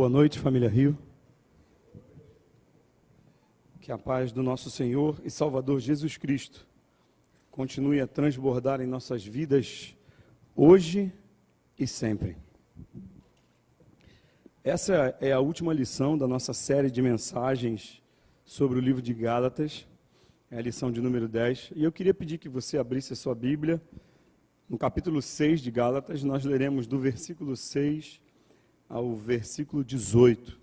Boa noite, família Rio. Que a paz do nosso Senhor e Salvador Jesus Cristo continue a transbordar em nossas vidas hoje e sempre. Essa é a última lição da nossa série de mensagens sobre o livro de Gálatas, é a lição de número 10. E eu queria pedir que você abrisse a sua Bíblia. No capítulo 6 de Gálatas, nós leremos do versículo 6 ao versículo 18.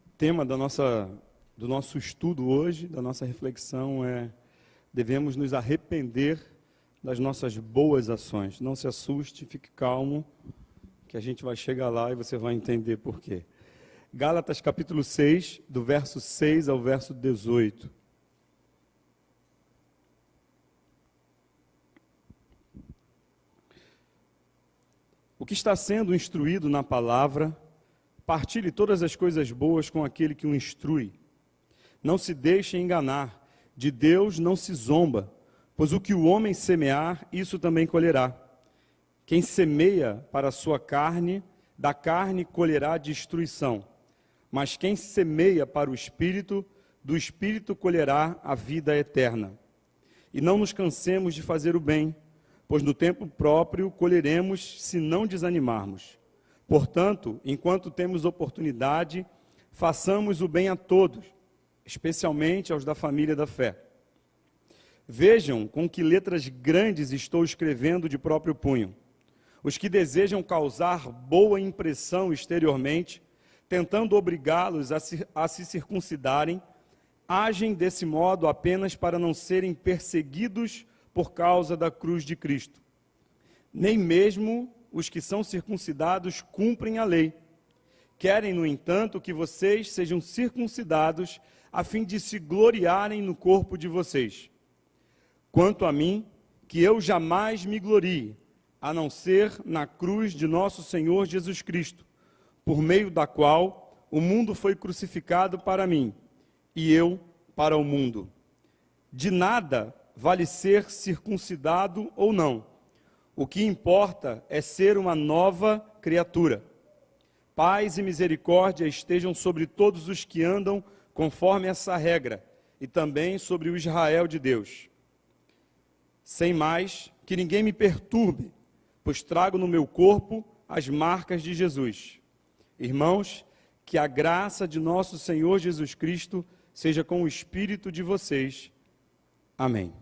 O tema do nosso estudo hoje, da nossa reflexão é: devemos nos arrepender das nossas boas ações. Não se assuste, fique calmo, que a gente vai chegar lá e você vai entender por quê. Gálatas capítulo 6, do verso 6 ao verso 18. O que está sendo instruído na palavra, partilhe todas as coisas boas com aquele que o instrui. Não se deixe enganar, de Deus não se zomba, pois o que o homem semear, isso também colherá. Quem semeia para a sua carne, da carne colherá destruição. Mas quem semeia para o Espírito, do Espírito colherá a vida eterna. E não nos cansemos de fazer o bem, pois no tempo próprio colheremos se não desanimarmos. Portanto, enquanto temos oportunidade, façamos o bem a todos, especialmente aos da família da fé. Vejam com que letras grandes estou escrevendo de próprio punho. Os que desejam causar boa impressão exteriormente, tentando obrigá-los a se circuncidarem, agem desse modo apenas para não serem perseguidos por causa da cruz de Cristo. Nem mesmo os que são circuncidados cumprem a lei. Querem, no entanto, que vocês sejam circuncidados a fim de se gloriarem no corpo de vocês. Quanto a mim, que eu jamais me glorie, a não ser na cruz de nosso Senhor Jesus Cristo, por meio da qual o mundo foi crucificado para mim, e eu para o mundo. De nada vale ser circuncidado ou não. O que importa é ser uma nova criatura. Paz e misericórdia estejam sobre todos os que andam conforme essa regra, e também sobre o Israel de Deus. Sem mais, que ninguém me perturbe, pois trago no meu corpo as marcas de Jesus. Irmãos, que a graça de nosso Senhor Jesus Cristo seja com o espírito de vocês. Amém.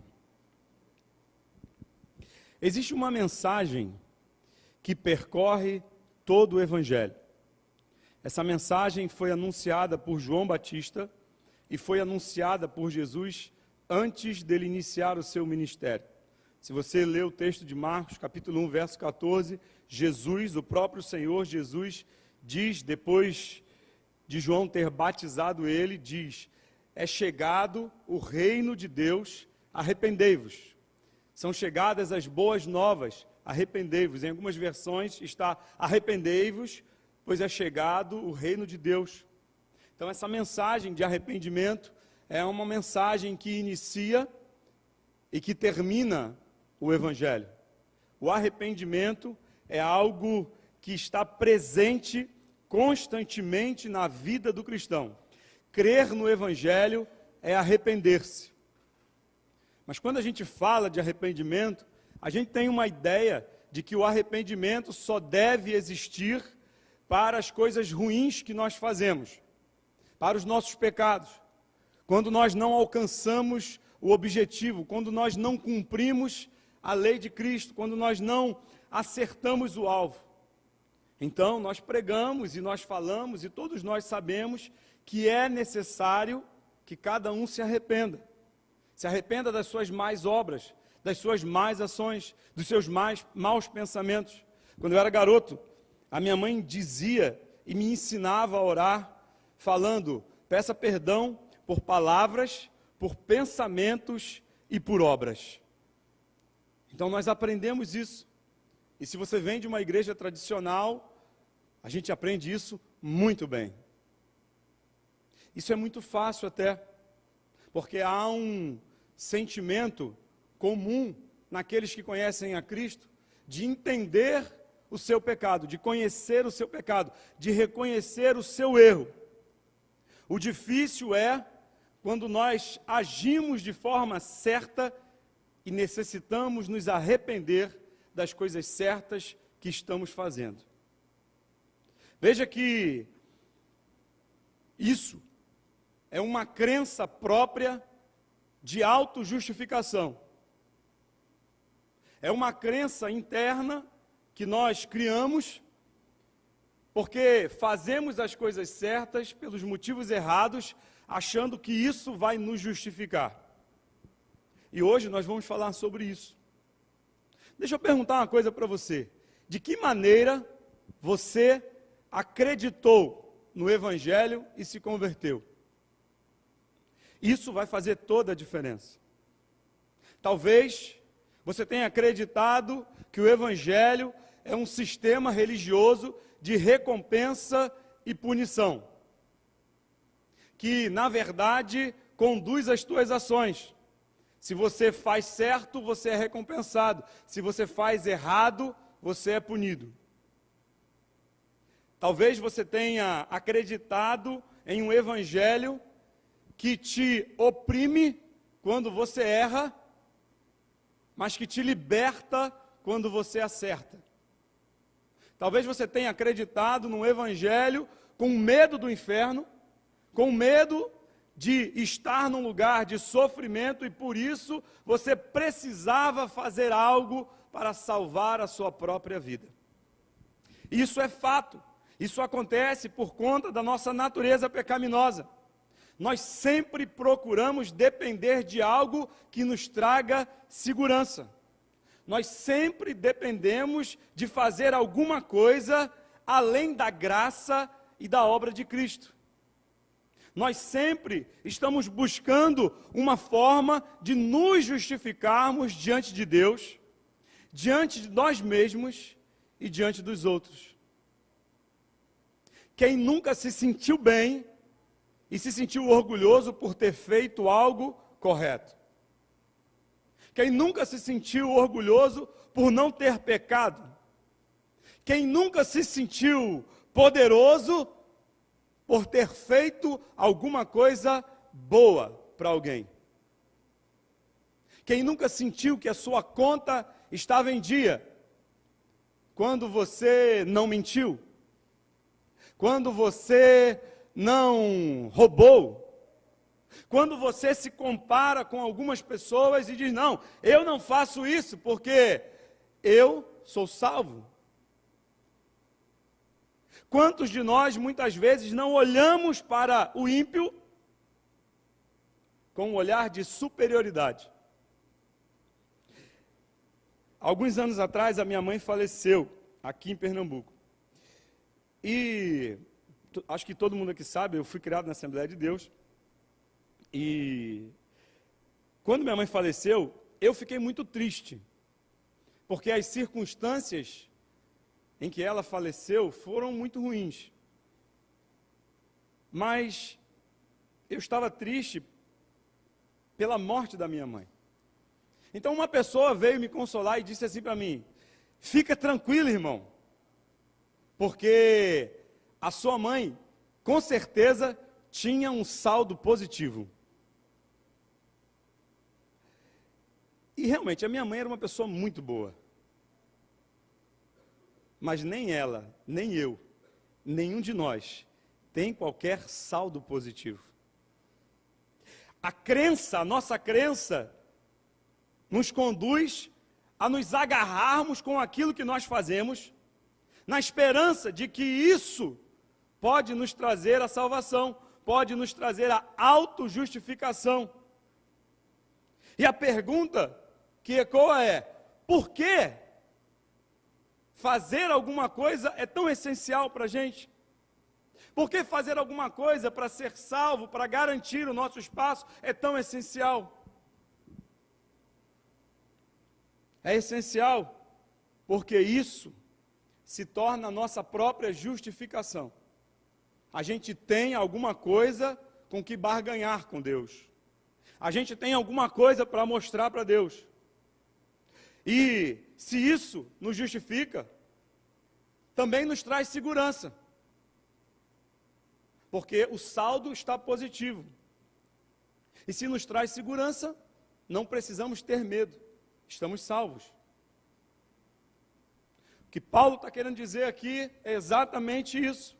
Existe uma mensagem que percorre todo o Evangelho. Essa mensagem foi anunciada por João Batista e foi anunciada por Jesus antes dele iniciar o seu ministério. Se você ler o texto de Marcos, capítulo 1, verso 14, Jesus, o próprio Senhor Jesus, diz, depois de João ter batizado ele, diz: é chegado o reino de Deus, arrependei-vos. São chegadas as boas novas, arrependei-vos. Em algumas versões está arrependei-vos, pois é chegado o reino de Deus. Então essa mensagem de arrependimento é uma mensagem que inicia e que termina o Evangelho. O arrependimento é algo que está presente constantemente na vida do cristão. Crer no Evangelho é arrepender-se. Mas quando a gente fala de arrependimento, a gente tem uma ideia de que o arrependimento só deve existir para as coisas ruins que nós fazemos, para os nossos pecados, quando nós não alcançamos o objetivo, quando nós não cumprimos a lei de Cristo, quando nós não acertamos o alvo. Então, nós pregamos e nós falamos e todos nós sabemos que é necessário que cada um se arrependa. Se arrependa das suas más obras, das suas más ações, dos seus maus pensamentos. Quando eu era garoto, a minha mãe dizia e me ensinava a orar, falando: peça perdão por palavras, por pensamentos e por obras. Então nós aprendemos isso. E se você vem de uma igreja tradicional, a gente aprende isso muito bem. Isso é muito fácil até, porque há um sentimento comum naqueles que conhecem a Cristo, de entender o seu pecado, de conhecer o seu pecado, de reconhecer o seu erro. O difícil é quando nós agimos de forma certa e necessitamos nos arrepender das coisas certas que estamos fazendo. Veja que isso é uma crença própria de autojustificação. É uma crença interna que nós criamos porque fazemos as coisas certas pelos motivos errados, achando que isso vai nos justificar. E hoje nós vamos falar sobre isso. Deixa eu perguntar uma coisa para você. De que maneira você acreditou no Evangelho e se converteu? Isso vai fazer toda a diferença. Talvez você tenha acreditado que o Evangelho é um sistema religioso de recompensa e punição, que, na verdade, conduz as tuas ações. Se você faz certo, você é recompensado. Se você faz errado, você é punido. Talvez você tenha acreditado em um evangelho que te oprime quando você erra, mas que te liberta quando você acerta. Talvez você tenha acreditado num evangelho com medo do inferno, com medo de estar num lugar de sofrimento e por isso você precisava fazer algo para salvar a sua própria vida. Isso é fato. Isso acontece por conta da nossa natureza pecaminosa. Nós sempre procuramos depender de algo que nos traga segurança. Nós sempre dependemos de fazer alguma coisa além da graça e da obra de Cristo. Nós sempre estamos buscando uma forma de nos justificarmos diante de Deus, diante de nós mesmos e diante dos outros. Quem nunca se sentiu bem e se sentiu orgulhoso por ter feito algo correto? Quem nunca se sentiu orgulhoso por não ter pecado? Quem nunca se sentiu poderoso por ter feito alguma coisa boa para alguém? Quem nunca sentiu que a sua conta estava em dia quando você não mentiu? Quando você não roubou? Quando você se compara com algumas pessoas e diz, não, eu não faço isso porque eu sou salvo. Quantos de nós, muitas vezes, não olhamos para o ímpio com um olhar de superioridade? Alguns anos atrás, a minha mãe faleceu aqui em Pernambuco. E acho que todo mundo aqui sabe, eu fui criado na Assembleia de Deus. E quando minha mãe faleceu, eu fiquei muito triste, porque as circunstâncias em que ela faleceu foram muito ruins. Mas eu estava triste pela morte da minha mãe. Então uma pessoa veio me consolar e disse assim para mim, fica tranquilo, irmão, porque a sua mãe, com certeza, tinha um saldo positivo. E realmente, a minha mãe era uma pessoa muito boa. Mas nem ela, nem eu, nenhum de nós tem qualquer saldo positivo. A crença, a nossa crença, nos conduz a nos agarrarmos com aquilo que nós fazemos, na esperança de que isso pode nos trazer a salvação, pode nos trazer a autojustificação. E a pergunta que ecoa é, por que fazer alguma coisa é tão essencial para a gente? Por que fazer alguma coisa para ser salvo, para garantir o nosso espaço, é tão essencial? É essencial porque isso se torna a nossa própria justificação. A gente tem alguma coisa com que barganhar com Deus. A gente tem alguma coisa para mostrar para Deus. E se isso nos justifica, também nos traz segurança. Porque o saldo está positivo. E se nos traz segurança, não precisamos ter medo. Estamos salvos. O que Paulo está querendo dizer aqui é exatamente isso.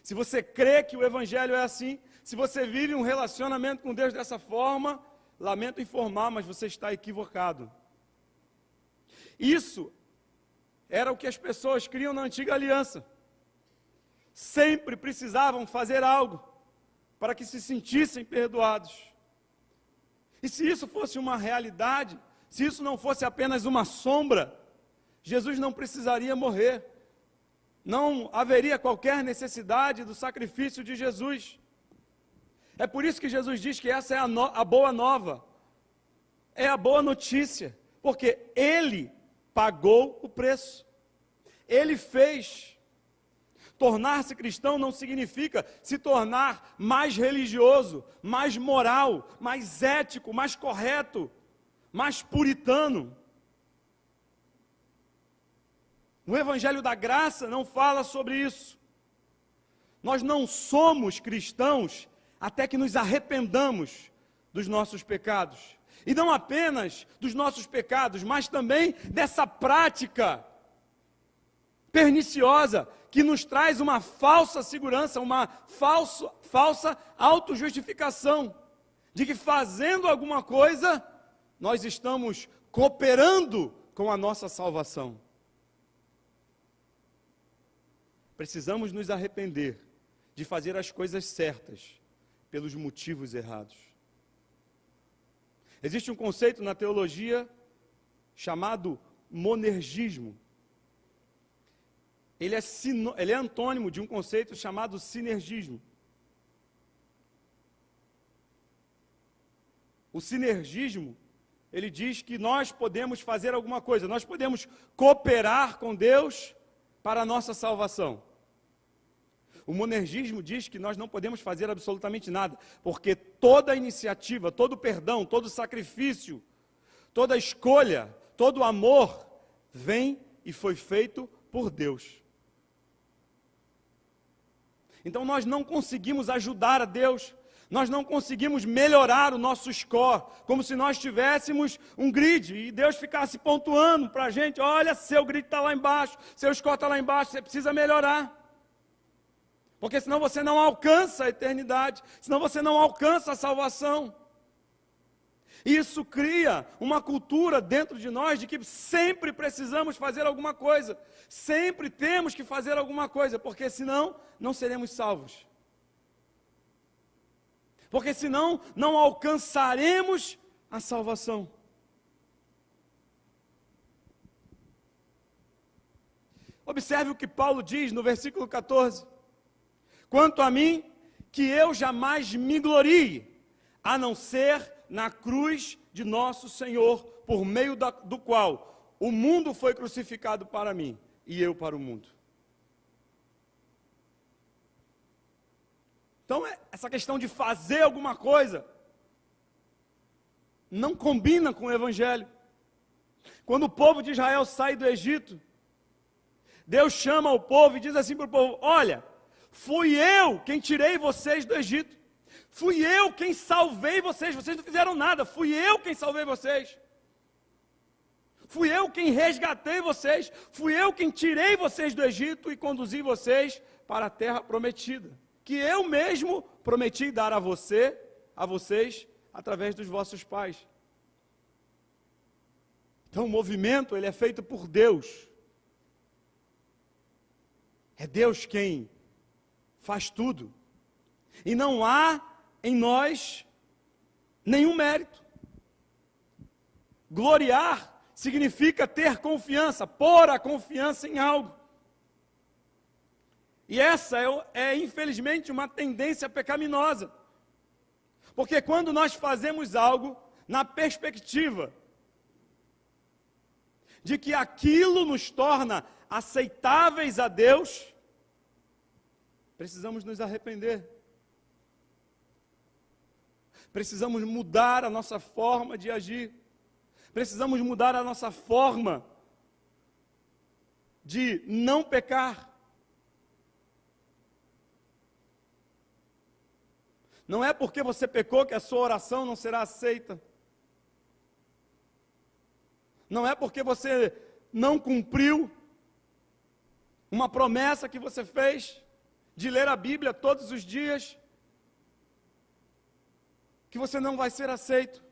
Se você crê que o Evangelho é assim, se você vive um relacionamento com Deus dessa forma, lamento informar, mas você está equivocado. Isso era o que as pessoas criam na antiga aliança. Sempre precisavam fazer algo para que se sentissem perdoados. E se isso fosse uma realidade, se isso não fosse apenas uma sombra, Jesus não precisaria morrer. Não haveria qualquer necessidade do sacrifício de Jesus. É por isso que Jesus diz que essa é a boa nova. É a boa notícia. Porque Ele pagou o preço. Ele fez. Tornar-se cristão não significa se tornar mais religioso, mais moral, mais ético, mais correto, mais puritano. O Evangelho da Graça não fala sobre isso. Nós não somos cristãos até que nos arrependamos dos nossos pecados. E não apenas dos nossos pecados, mas também dessa prática perniciosa que nos traz uma falsa segurança, uma falsa autojustificação de que fazendo alguma coisa, nós estamos cooperando com a nossa salvação. Precisamos nos arrepender de fazer as coisas certas pelos motivos errados. Existe um conceito na teologia chamado monergismo. Ele é antônimo de um conceito chamado sinergismo. O sinergismo, ele diz que nós podemos fazer alguma coisa, nós podemos cooperar com Deus para a nossa salvação. O monergismo diz que nós não podemos fazer absolutamente nada, porque toda iniciativa, todo perdão, todo sacrifício, toda escolha, todo amor, vem e foi feito por Deus. Então nós não conseguimos ajudar a Deus, nós não conseguimos melhorar o nosso score, como se nós tivéssemos um grid e Deus ficasse pontuando para a gente, olha, seu grid está lá embaixo, seu score está lá embaixo, você precisa melhorar. Porque senão você não alcança a eternidade, senão você não alcança a salvação. Isso cria uma cultura dentro de nós de que sempre precisamos fazer alguma coisa, sempre temos que fazer alguma coisa, porque senão não seremos salvos. Porque senão não alcançaremos a salvação. Observe o que Paulo diz no versículo 14. Quanto a mim, que eu jamais me glorie, a não ser na cruz de nosso Senhor, por meio do qual o mundo foi crucificado para mim, e eu para o mundo. Então, essa questão de fazer alguma coisa, não combina com o Evangelho. Quando o povo de Israel sai do Egito, Deus chama o povo e diz assim para o povo, olha, fui eu quem tirei vocês do Egito. Fui eu quem salvei vocês. Vocês não fizeram nada. Fui eu quem salvei vocês. Fui eu quem resgatei vocês. Fui eu quem tirei vocês do Egito e conduzi vocês para a terra prometida. Que eu mesmo prometi dar a vocês, através dos vossos pais. Então o movimento, ele é feito por Deus. É Deus quem faz tudo. E não há em nós nenhum mérito. Gloriar significa ter confiança, pôr a confiança em algo. E essa é infelizmente uma tendência pecaminosa. Porque quando nós fazemos algo na perspectiva de que aquilo nos torna aceitáveis a Deus, precisamos nos arrepender. Precisamos mudar a nossa forma de agir. Precisamos mudar a nossa forma de não pecar. Não é porque você pecou que a sua oração não será aceita. Não é porque você não cumpriu uma promessa que você fez de ler a Bíblia todos os dias, que você não vai ser aceito.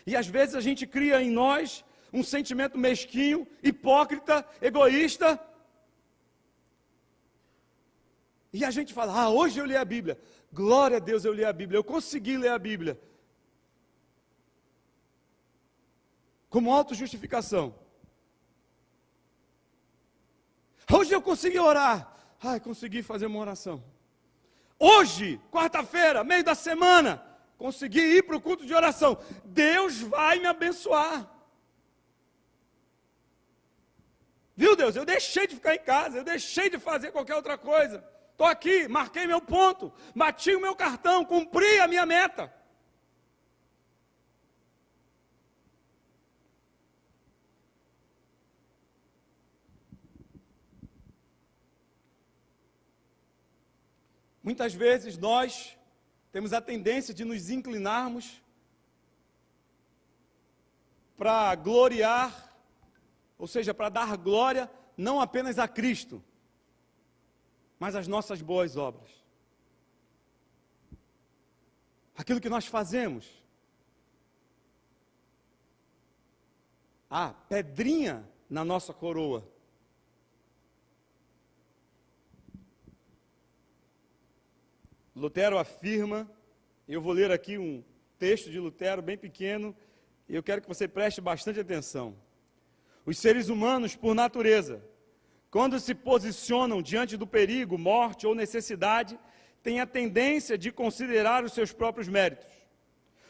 E às vezes a gente cria em nós um sentimento mesquinho, hipócrita, egoísta. E a gente fala, hoje eu li a Bíblia. Glória a Deus, eu li a Bíblia. Eu consegui ler a Bíblia. Como autojustificação. Hoje eu consegui orar. Consegui fazer uma oração. Hoje, quarta-feira, meio da semana, consegui ir para o culto de oração. Deus vai me abençoar. Viu, Deus? Eu deixei de ficar em casa, eu deixei de fazer qualquer outra coisa. Estou aqui, marquei meu ponto, bati o meu cartão, cumpri a minha meta. Muitas vezes nós temos a tendência de nos inclinarmos para gloriar, ou seja, para dar glória não apenas a Cristo, mas às nossas boas obras. Aquilo que nós fazemos. A pedrinha na nossa coroa. Lutero afirma, eu vou ler aqui um texto de Lutero bem pequeno, e eu quero que você preste bastante atenção. Os seres humanos, por natureza, quando se posicionam diante do perigo, morte ou necessidade, têm a tendência de considerar os seus próprios méritos.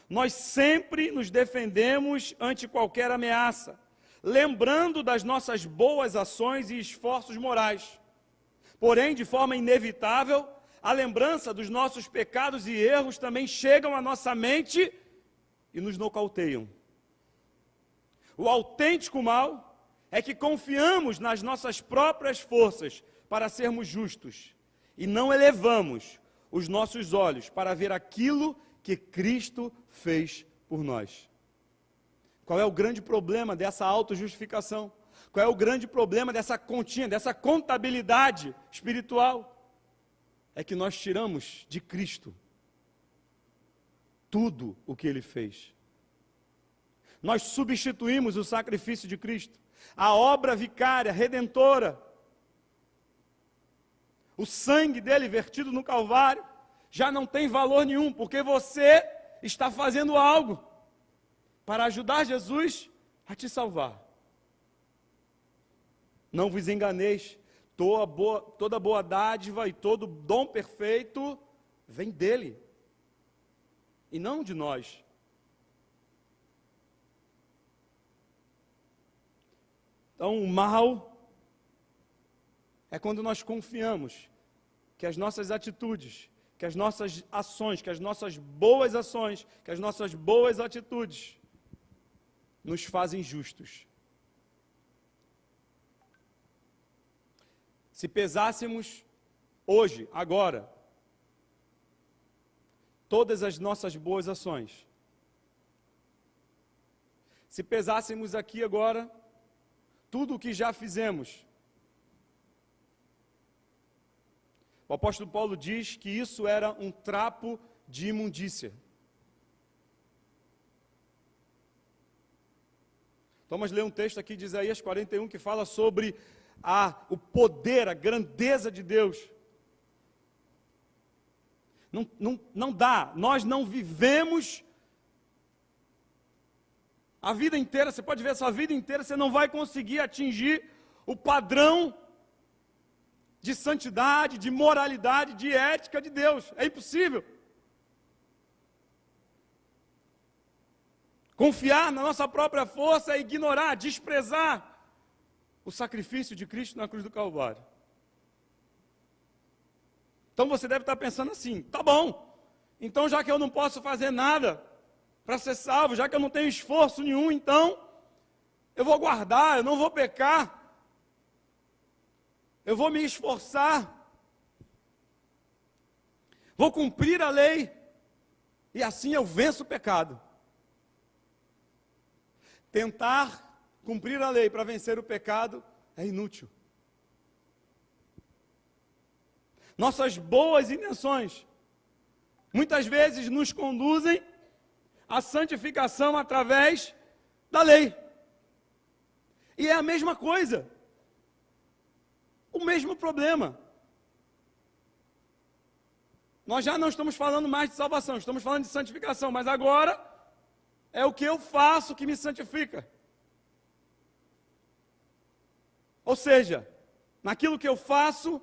Nós sempre nos defendemos ante qualquer ameaça, lembrando das nossas boas ações e esforços morais. Porém, de forma inevitável, a lembrança dos nossos pecados e erros também chegam à nossa mente e nos nocauteiam. O autêntico mal é que confiamos nas nossas próprias forças para sermos justos e não elevamos os nossos olhos para ver aquilo que Cristo fez por nós. Qual é o grande problema dessa autojustificação? Qual é o grande problema dessa continha, dessa contabilidade espiritual? É que nós tiramos de Cristo tudo o que Ele fez. Nós substituímos o sacrifício de Cristo, a obra vicária, redentora, o sangue dele vertido no Calvário, já não tem valor nenhum, porque você está fazendo algo para ajudar Jesus a te salvar. Não vos enganeis, toda boa dádiva e todo dom perfeito vem dele, e não de nós. Então, o mal é quando nós confiamos que as nossas atitudes, que as nossas ações, que as nossas boas ações, que as nossas boas atitudes nos fazem justos. Se pesássemos hoje, agora, todas as nossas boas ações, se pesássemos aqui agora tudo o que já fizemos, o apóstolo Paulo diz que isso era um trapo de imundícia. Vamos ler um texto aqui de Isaías 41 que fala sobre o poder, a grandeza de Deus. Não dá, nós não vivemos a vida inteira, você pode ver a sua vida inteira, você não vai conseguir atingir o padrão de santidade, de moralidade, de ética de Deus. É impossível. Confiar na nossa própria força é ignorar, desprezar o sacrifício de Cristo na cruz do Calvário. Então você deve estar pensando assim, tá bom, então já que eu não posso fazer nada para ser salvo, já que eu não tenho esforço nenhum, então eu vou guardar, eu não vou pecar, eu vou me esforçar, vou cumprir a lei, e assim eu venço o pecado. Tentar cumprir a lei para vencer o pecado é inútil. Nossas boas intenções muitas vezes nos conduzem à santificação através da lei. E é a mesma coisa, o mesmo problema. Nós já não estamos falando mais de salvação, estamos falando de santificação, mas agora é o que eu faço que me santifica. Ou seja, naquilo que eu faço,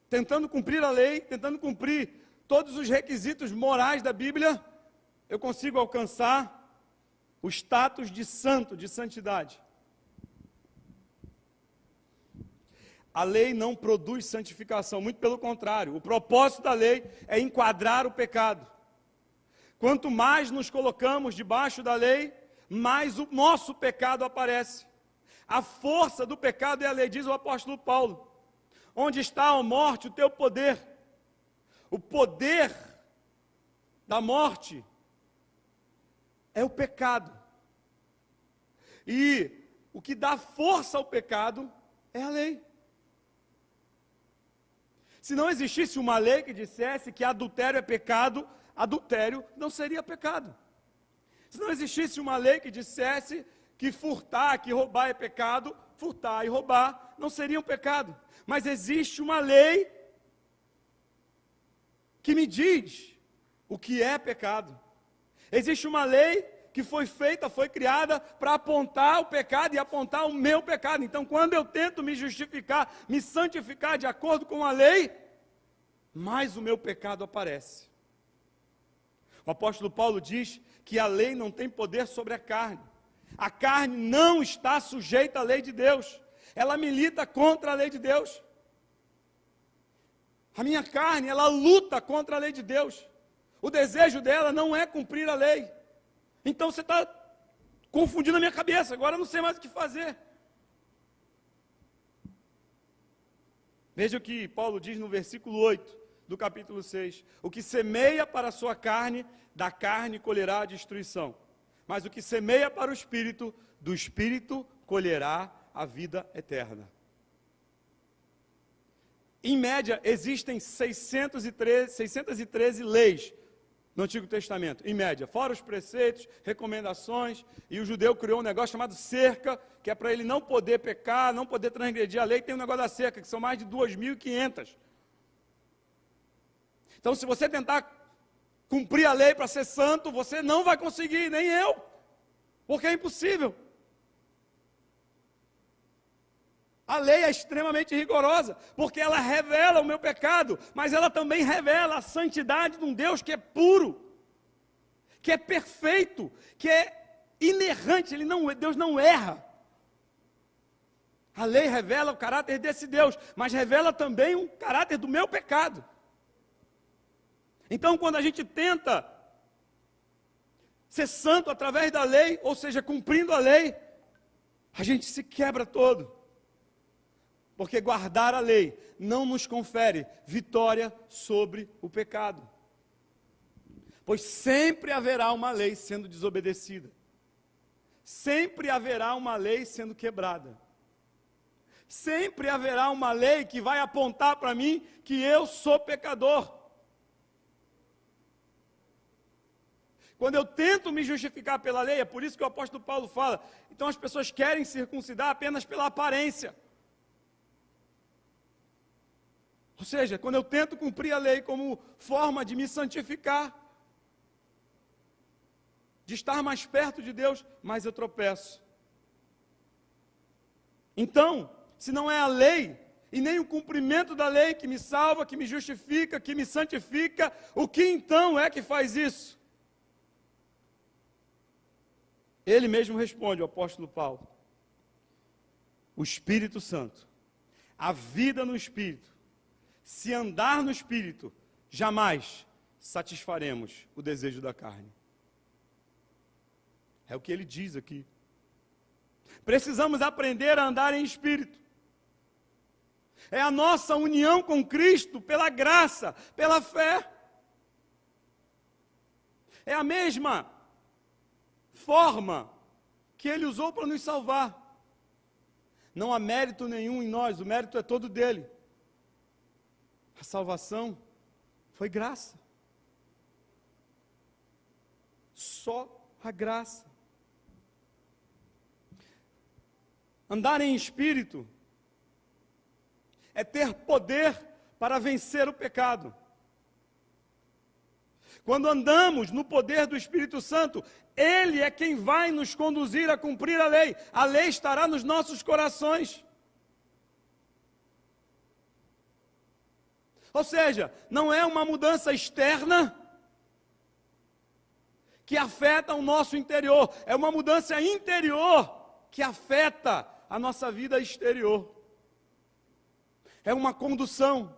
tentando cumprir a lei, tentando cumprir todos os requisitos morais da Bíblia, eu consigo alcançar o status de santo, de santidade. A lei não produz santificação, muito pelo contrário. O propósito da lei é enquadrar o pecado. Quanto mais nos colocamos debaixo da lei, mais o nosso pecado aparece. A força do pecado é a lei, diz o apóstolo Paulo. Onde está a morte, o teu poder? O poder da morte é o pecado. E o que dá força ao pecado é a lei. Se não existisse uma lei que dissesse que adultério é pecado, adultério não seria pecado. Se não existisse uma lei que dissesse que furtar, que roubar é pecado, furtar e roubar não seriam pecado. Mas existe uma lei que me diz o que é pecado. Existe uma lei que foi feita, foi criada para apontar o pecado e apontar o meu pecado. Então, quando eu tento me justificar, me santificar de acordo com a lei, mais o meu pecado aparece. O apóstolo Paulo diz que a lei não tem poder sobre a carne. A carne não está sujeita à lei de Deus. Ela milita contra a lei de Deus. A minha carne, ela luta contra a lei de Deus. O desejo dela não é cumprir a lei. Então você está confundindo a minha cabeça, agora eu não sei mais o que fazer. Veja o que Paulo diz no versículo 8 do capítulo 6. O que semeia para a sua carne, da carne colherá a destruição. Mas o que semeia para o Espírito, do Espírito colherá a vida eterna. Em média, existem 613 leis no Antigo Testamento, em média, fora os preceitos, recomendações, e o judeu criou um negócio chamado cerca, que é para ele não poder pecar, não poder transgredir a lei. Tem um negócio da cerca, que são mais de 2.500. Então, se você tentar cumprir a lei para ser santo, você não vai conseguir, nem eu, porque é impossível. A lei é extremamente rigorosa, porque ela revela o meu pecado, mas ela também revela a santidade de um Deus que é puro, que é perfeito, que é inerrante, Deus não erra. A lei revela o caráter desse Deus, mas revela também o caráter do meu pecado. Então, quando a gente tenta ser santo através da lei, ou seja, cumprindo a lei, a gente se quebra todo. Porque guardar a lei não nos confere vitória sobre o pecado. Pois sempre haverá uma lei sendo desobedecida. Sempre haverá uma lei sendo quebrada. Sempre haverá uma lei que vai apontar para mim que eu sou pecador. Quando eu tento me justificar pela lei, é por isso que o apóstolo Paulo fala, então as pessoas querem circuncidar apenas pela aparência. Ou seja, quando eu tento cumprir a lei como forma de me santificar, de estar mais perto de Deus, mas eu tropeço. Então, se não é a lei, e nem o cumprimento da lei que me salva, que me justifica, que me santifica, o que então é que faz isso? Ele mesmo responde, o apóstolo Paulo. O Espírito Santo, a vida no Espírito. Se andar no Espírito, jamais satisfaremos o desejo da carne. É o que ele diz aqui. Precisamos aprender a andar em espírito. É a nossa união com Cristo pela graça, pela fé. É a mesma forma que ele usou para nos salvar. Não há mérito nenhum em nós, o mérito é todo dele. A salvação foi graça. Só a graça. Andar em espírito é ter poder para vencer o pecado. Quando andamos no poder do Espírito Santo, Ele é quem vai nos conduzir a cumprir a lei. A lei estará nos nossos corações. Ou seja, não é uma mudança externa que afeta o nosso interior, é uma mudança interior que afeta a nossa vida exterior. É uma condução.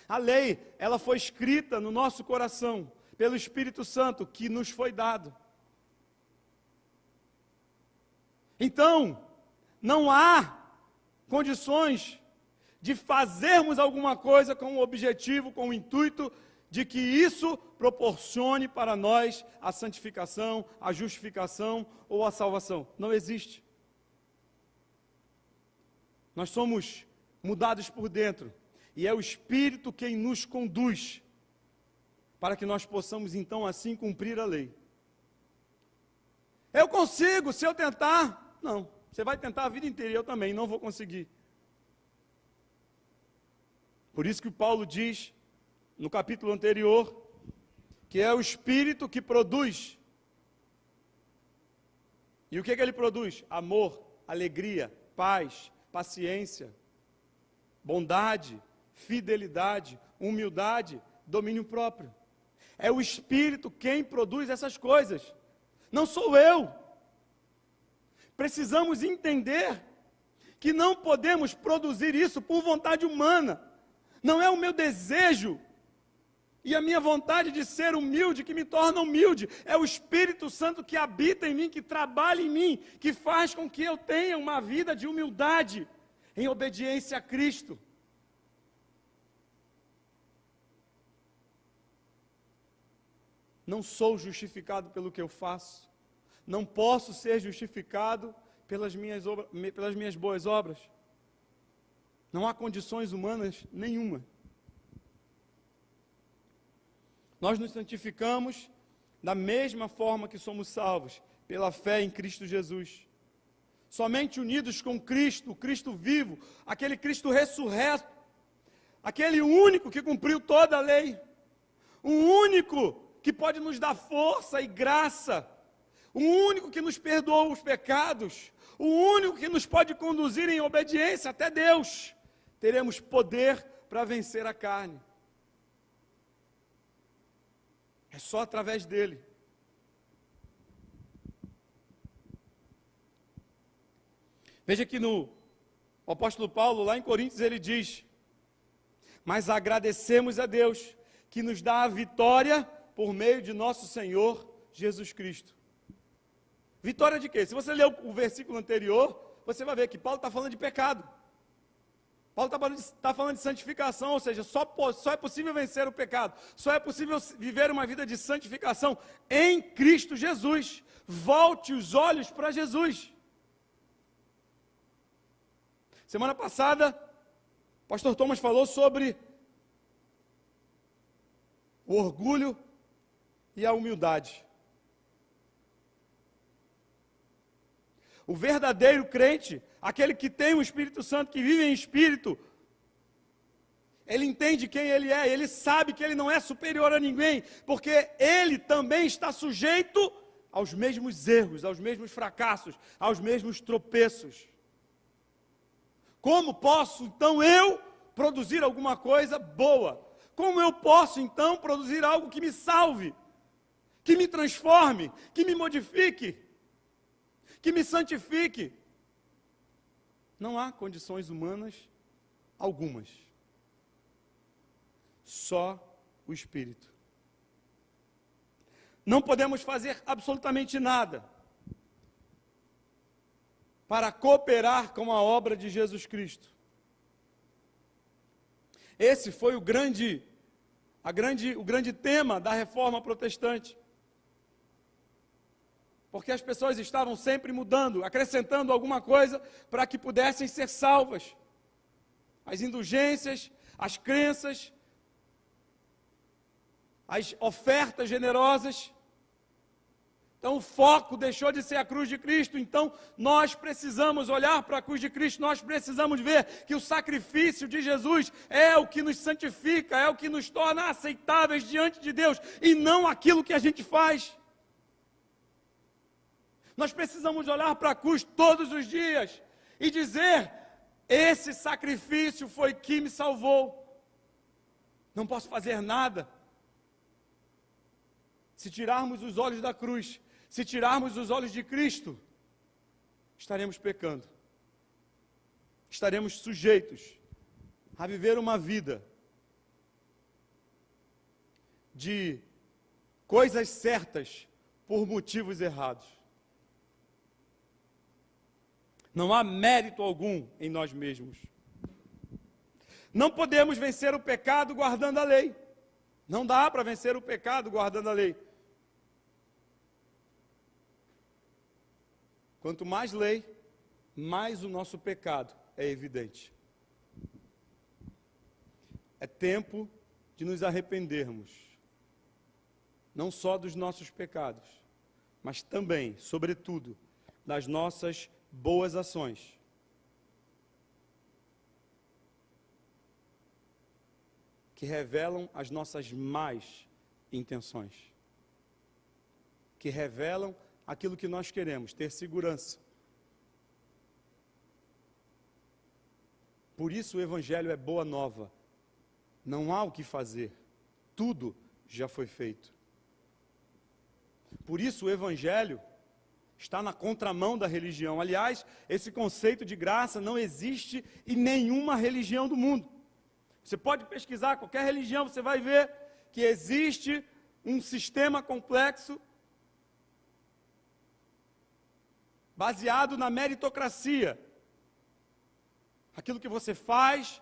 A lei, ela foi escrita no nosso coração, pelo Espírito Santo que nos foi dado. Então, não há condições de fazermos alguma coisa com o objetivo, com o intuito de que isso proporcione para nós a santificação, a justificação ou a salvação. Não existe. Nós somos mudados por dentro, e é o Espírito quem nos conduz, para que nós possamos então assim cumprir a lei. Eu consigo, se eu tentar. Não, você vai tentar a vida inteira, eu também não vou conseguir. Por isso que Paulo diz, no capítulo anterior, que é o Espírito que produz. E o que ele produz? Amor, alegria, paz, paciência, bondade, fidelidade, humildade, domínio próprio. É o Espírito quem produz essas coisas, não sou eu. Precisamos entender que não podemos produzir isso por vontade humana. Não é o meu desejo e a minha vontade de ser humilde que me torna humilde. É o Espírito Santo que habita em mim, que trabalha em mim, que faz com que eu tenha uma vida de humildade, em obediência a Cristo. Não sou justificado pelo que eu faço. Não posso ser justificado pelas minhas boas obras. Não há condições humanas nenhuma. Nós nos santificamos da mesma forma que somos salvos, pela fé em Cristo Jesus. Somente unidos com Cristo, o Cristo vivo, aquele Cristo ressurreto, aquele único que cumpriu toda a lei, o único que pode nos dar força e graça, o único que nos perdoa os pecados, o único que nos pode conduzir em obediência até Deus, teremos poder para vencer a carne. É só através dele. Veja que o apóstolo Paulo, lá em Coríntios, ele diz: mas agradecemos a Deus, que nos dá a vitória por meio de nosso Senhor Jesus Cristo. Vitória de quê? Se você ler o versículo anterior, você vai ver que Paulo está falando de pecado. Paulo está falando de santificação, ou seja, só é possível vencer o pecado, só é possível viver uma vida de santificação em Cristo Jesus. Volte os olhos para Jesus. Semana passada, o pastor Thomas falou sobre o orgulho e a humildade. O verdadeiro crente, aquele que tem o Espírito Santo, que vive em Espírito, ele entende quem ele é, ele sabe que ele não é superior a ninguém, porque ele também está sujeito aos mesmos erros, aos mesmos fracassos, aos mesmos tropeços. Como posso, então, eu produzir alguma coisa boa? Como eu posso, então, produzir algo que me salve, que me transforme, que me modifique, que me santifique? Não há condições humanas algumas. Só o Espírito. Não podemos fazer absolutamente nada para cooperar com a obra de Jesus Cristo. Esse foi o grande tema da reforma protestante. Porque as pessoas estavam sempre mudando, acrescentando alguma coisa para que pudessem ser salvas. As indulgências, as crenças, as ofertas generosas. Então o foco deixou de ser a cruz de Cristo. Então nós precisamos olhar para a cruz de Cristo, nós precisamos ver que o sacrifício de Jesus é o que nos santifica, é o que nos torna aceitáveis diante de Deus, e não aquilo que a gente faz. Nós precisamos olhar para a cruz todos os dias e dizer: esse sacrifício foi que me salvou. Não posso fazer nada. Se tirarmos os olhos da cruz, se tirarmos os olhos de Cristo, estaremos pecando. Estaremos sujeitos a viver uma vida de coisas certas por motivos errados. Não há mérito algum em nós mesmos. Não podemos vencer o pecado guardando a lei. Não dá para vencer o pecado guardando a lei. Quanto mais lei, mais o nosso pecado é evidente. É tempo de nos arrependermos, não só dos nossos pecados, mas também, sobretudo, das nossas boas ações. Que revelam as nossas más intenções. Que revelam aquilo que nós queremos, ter segurança. Por isso o Evangelho é boa nova. Não há o que fazer. Tudo já foi feito. Por isso o Evangelho está na contramão da religião. Aliás, esse conceito de graça não existe em nenhuma religião do mundo. Você pode pesquisar qualquer religião, você vai ver que existe um sistema complexo baseado na meritocracia. Aquilo que você faz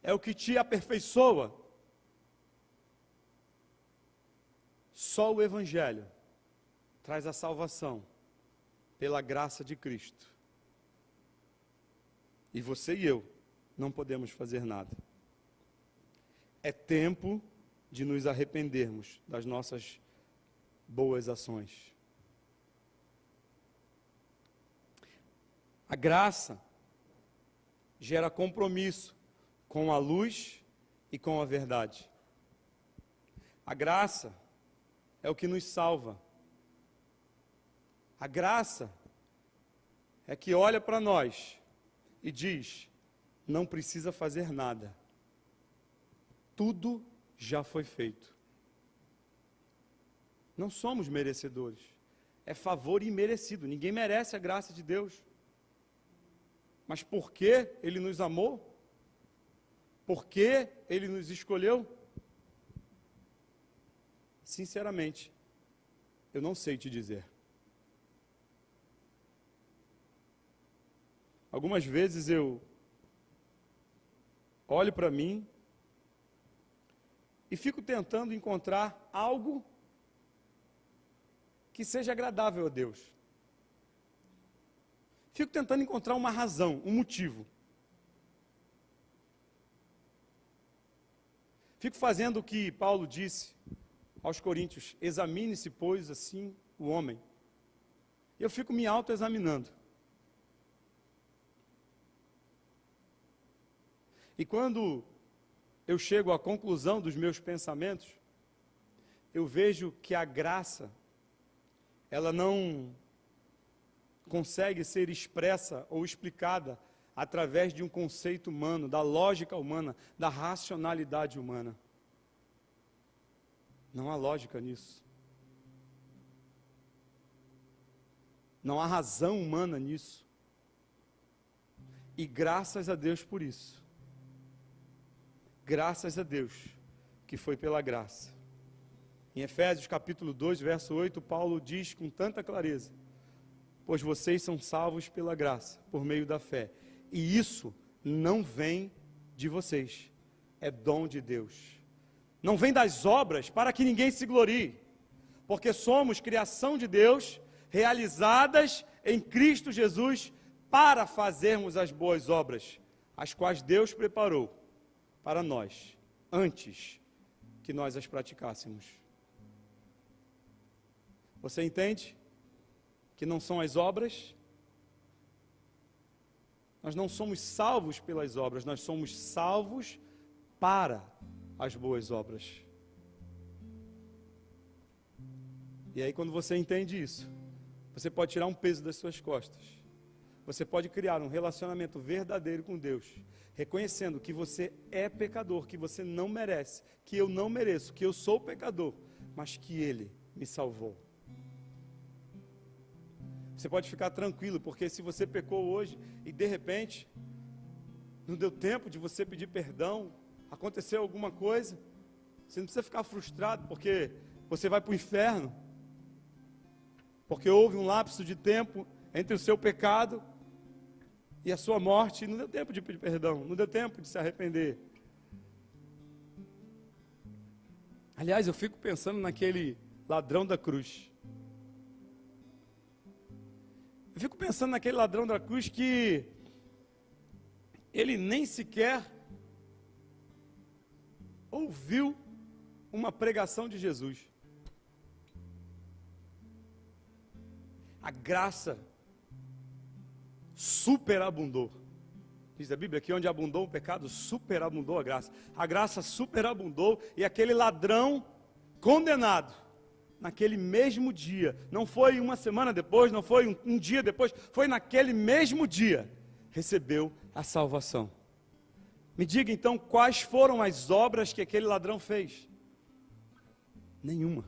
é o que te aperfeiçoa. Só o Evangelho traz a salvação pela graça de Cristo. E você e eu não podemos fazer nada. É tempo de nos arrependermos das nossas boas ações. A graça gera compromisso com a luz e com a verdade. A graça é o que nos salva. A graça é que olha para nós e diz: não precisa fazer nada. Tudo já foi feito. Não somos merecedores. É favor imerecido. Ninguém merece a graça de Deus. Mas porque Ele nos amou? Porque Ele nos escolheu? Sinceramente, eu não sei te dizer. Algumas vezes eu olho para mim e fico tentando encontrar algo que seja agradável a Deus. Fico tentando encontrar uma razão, um motivo. Fico fazendo o que Paulo disse aos Coríntios: examine-se, pois, assim o homem. Eu fico me autoexaminando. E quando eu chego à conclusão dos meus pensamentos, eu vejo que a graça, ela não consegue ser expressa ou explicada através de um conceito humano, da lógica humana, da racionalidade humana. Não há lógica nisso. Não há razão humana nisso. E graças a Deus por isso. Graças a Deus que foi pela graça. Em Efésios capítulo 2, verso 8, Paulo diz com tanta clareza: pois vocês são salvos pela graça, por meio da fé. E isso não vem de vocês, é dom de Deus. Não vem das obras para que ninguém se glorie, porque somos criação de Deus, realizadas em Cristo Jesus, para fazermos as boas obras, as quais Deus preparou para nós, antes que nós as praticássemos. Você entende que não são as obras? Nós não somos salvos pelas obras, nós somos salvos para as boas obras. E aí, quando você entende isso, você pode tirar um peso das suas costas. Você pode criar um relacionamento verdadeiro com Deus, reconhecendo que você é pecador, que você não merece, que eu não mereço, que eu sou pecador, mas que Ele me salvou. Você pode ficar tranquilo, porque se você pecou hoje e de repente não deu tempo de você pedir perdão, aconteceu alguma coisa, você não precisa ficar frustrado porque você vai para o inferno, porque houve um lapso de tempo entre o seu pecado e a sua morte, e não deu tempo de pedir perdão, não deu tempo de se arrepender. Aliás, eu fico pensando naquele ladrão da cruz. Eu fico pensando naquele ladrão da cruz que ele nem sequer ouviu uma pregação de Jesus. A graça superabundou. Diz a Bíblia que onde abundou o pecado, superabundou a graça. A graça superabundou e aquele ladrão condenado, naquele mesmo dia, não foi uma semana depois, não foi um dia depois, foi naquele mesmo dia, recebeu a salvação. Me diga então, quais foram as obras que aquele ladrão fez? Nenhuma.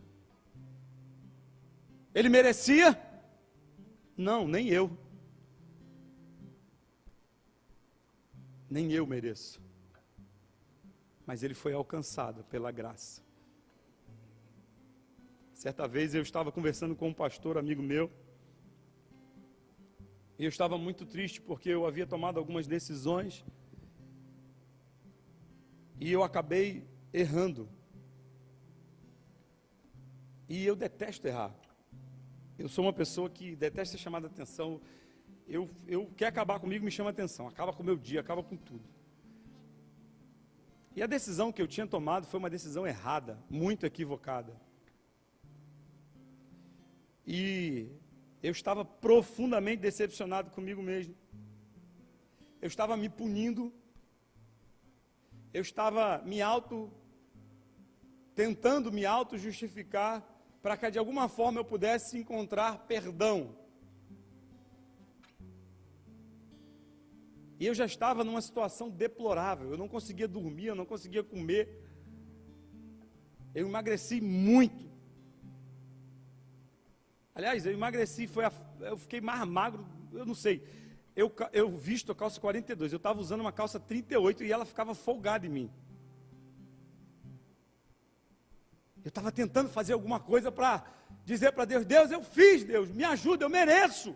Ele merecia? Não, nem eu. Nem eu mereço. Mas ele foi alcançado pela graça. Certa vez eu estava conversando com um pastor amigo meu, e eu estava muito triste porque eu havia tomado algumas decisões, e eu acabei errando. E eu detesto errar. Eu sou uma pessoa que detesta ser chamada atenção. Eu quer acabar comigo, me chama atenção, acaba com o meu dia, acaba com tudo. E a decisão que eu tinha tomado foi uma decisão errada, muito equivocada. E eu estava profundamente decepcionado comigo mesmo. Eu estava me punindo. Eu estava tentando me auto-justificar para que de alguma forma eu pudesse encontrar perdão. E eu já estava numa situação deplorável. Eu não conseguia dormir, eu não conseguia comer. Eu emagreci muito. Aliás, eu emagreci, eu fiquei mais magro, eu não sei. Eu visto a calça 42, eu estava usando uma calça 38 e ela ficava folgada em mim. Eu estava tentando fazer alguma coisa para dizer para Deus, Deus, eu fiz, Deus, me ajuda, eu mereço.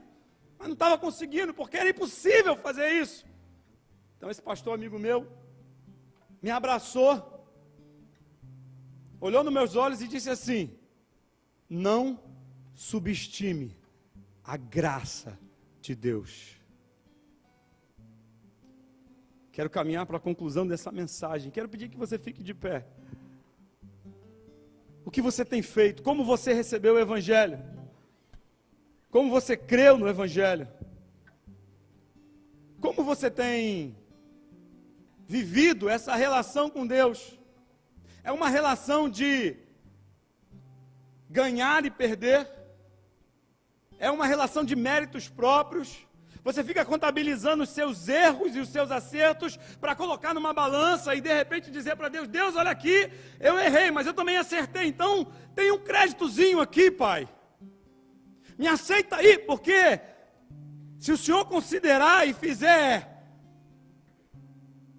Mas não estava conseguindo, porque era impossível fazer isso. Então esse pastor amigo meu me abraçou, olhou nos meus olhos e disse assim: não subestime a graça de Deus. Quero caminhar para a conclusão dessa mensagem. Quero pedir que você fique de pé. O que você tem feito? Como você recebeu o Evangelho? Como você creu no Evangelho? Como você tem vivido essa relação com Deus? É uma relação de ganhar e perder? É uma relação de méritos próprios? Você fica contabilizando os seus erros e os seus acertos para colocar numa balança e de repente dizer para Deus, Deus, olha aqui, eu errei, mas eu também acertei, então tem um créditozinho aqui, Pai. Me aceita aí, porque se o Senhor considerar e fizer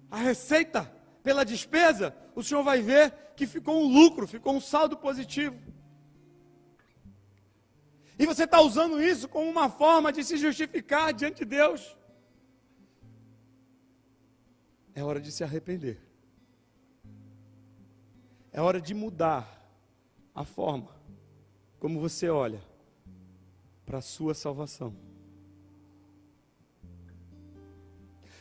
a receita pela despesa, o Senhor vai ver que ficou um lucro, ficou um saldo positivo. E você está usando isso como uma forma de se justificar diante de Deus. É hora de se arrepender. É hora de mudar a forma como você olha para a sua salvação.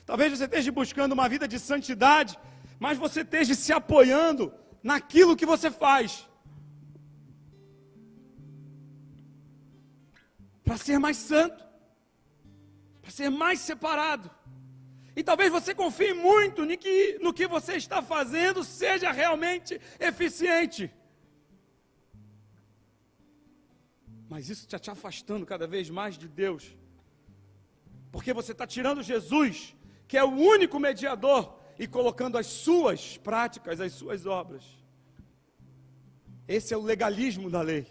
Talvez você esteja buscando uma vida de santidade, mas você esteja se apoiando naquilo que você faz, para ser mais santo, para ser mais separado. E talvez você confie muito no que você está fazendo seja realmente eficiente. Mas isso está te afastando cada vez mais de Deus. Porque você está tirando Jesus, que é o único mediador, e colocando as suas práticas, as suas obras. Esse é o legalismo da lei.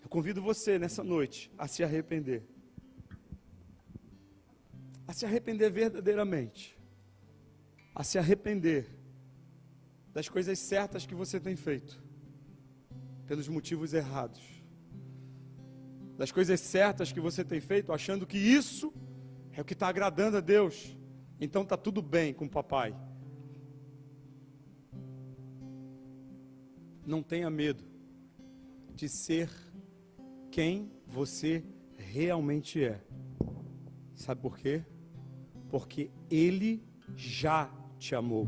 Eu convido você nessa noite a se arrepender. A se arrepender verdadeiramente. A se arrepender das coisas certas que você tem feito, pelos motivos errados. Das coisas certas que você tem feito, achando que isso é o que está agradando a Deus. Então está tudo bem com o papai. Não tenha medo de ser quem você realmente é. Sabe por quê? Porque Ele já te amou.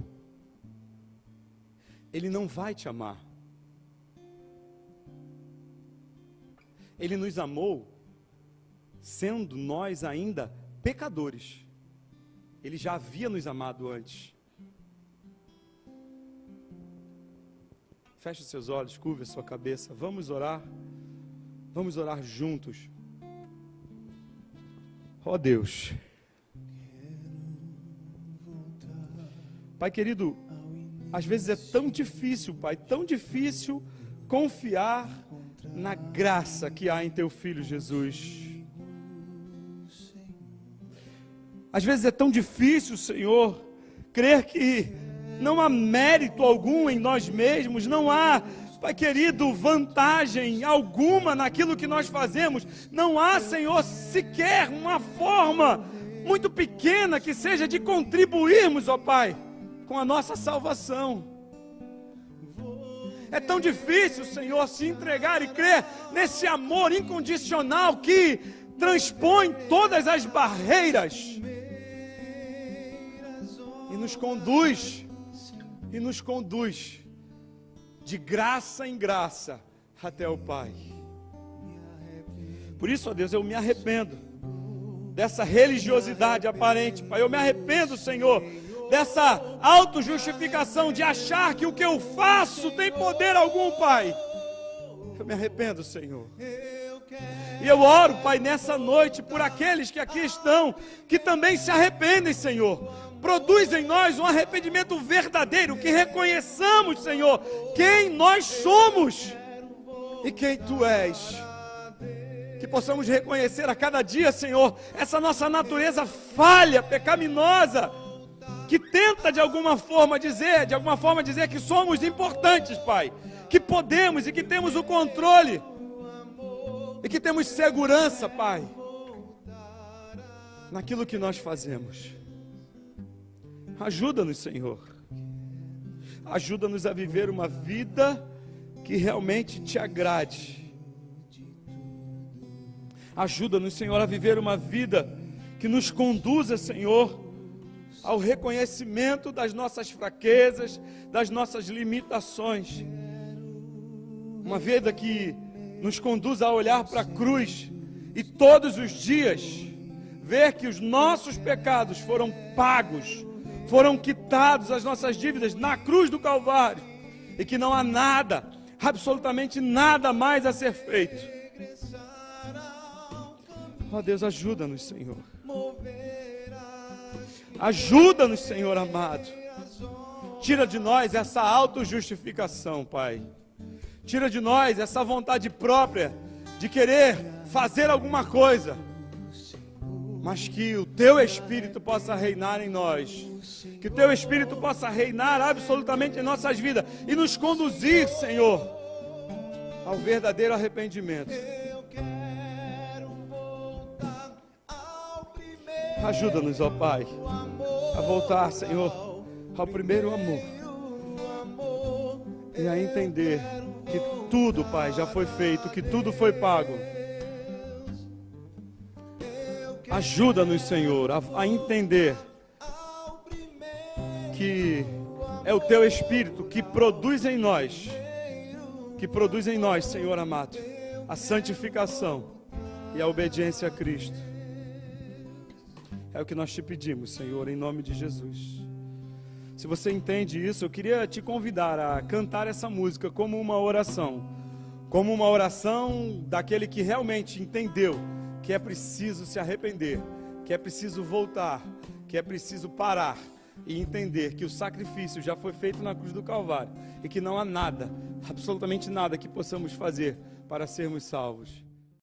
Ele não vai te amar. Ele nos amou sendo nós ainda pecadores. Ele já havia nos amado antes. Feche seus olhos, curve a sua cabeça. Vamos orar. Vamos orar juntos. Ó Deus. Pai querido, às vezes é tão difícil, Pai, tão difícil confiar na graça que há em Teu Filho Jesus. Às vezes é tão difícil, Senhor, crer que não há mérito algum em nós mesmos, não há, Pai querido, vantagem alguma naquilo que nós fazemos, não há, Senhor, sequer uma forma muito pequena que seja de contribuirmos, ó Pai, com a nossa salvação. É tão difícil, Senhor, se entregar e crer nesse amor incondicional que transpõe todas as barreiras e nos conduz de graça em graça até o Pai. Por isso, ó Deus, eu me arrependo dessa religiosidade aparente, Pai. Eu me arrependo, Senhor, dessa autojustificação de achar que o que eu faço tem poder algum, Pai. Eu me arrependo, Senhor. E eu oro, Pai, nessa noite por aqueles que aqui estão, que também se arrependem, Senhor. Produz em nós um arrependimento verdadeiro, que reconheçamos, Senhor, quem nós somos e quem Tu és. Que possamos reconhecer a cada dia, Senhor, essa nossa natureza falha, pecaminosa, que tenta de alguma forma dizer que somos importantes, Pai, que podemos e que temos o controle e que temos segurança, Pai, naquilo que nós fazemos. Ajuda-nos, Senhor. Ajuda-nos a viver uma vida que realmente Te agrade. Ajuda-nos, Senhor, a viver uma vida que nos conduza, Senhor, ao reconhecimento das nossas fraquezas, das nossas limitações. Uma vida que nos conduza a olhar para a cruz e todos os dias ver que os nossos pecados foram pagos, foram quitados, as nossas dívidas na cruz do Calvário, e que não há nada, absolutamente nada mais a ser feito. Ó Deus, ajuda-nos, Senhor. Ajuda-nos, Senhor amado. Tira de nós essa autojustificação, Pai. Tira de nós essa vontade própria de querer fazer alguma coisa, mas que o Teu Espírito possa reinar em nós, que o Teu Espírito possa reinar absolutamente em nossas vidas e nos conduzir, Senhor, ao verdadeiro arrependimento. Ajuda-nos, ó Pai, a voltar, Senhor, ao primeiro amor. E a entender que tudo, Pai, já foi feito, que tudo foi pago. Ajuda-nos, Senhor, a entender que é o Teu Espírito que produz em nós, Senhor amado, a santificação e a obediência a Cristo. É o que nós te pedimos, Senhor, em nome de Jesus. Se você entende isso, eu queria te convidar a cantar essa música como uma oração daquele que realmente entendeu que é preciso se arrepender, que é preciso voltar, que é preciso parar e entender que o sacrifício já foi feito na cruz do Calvário e que não há nada, absolutamente nada que possamos fazer para sermos salvos.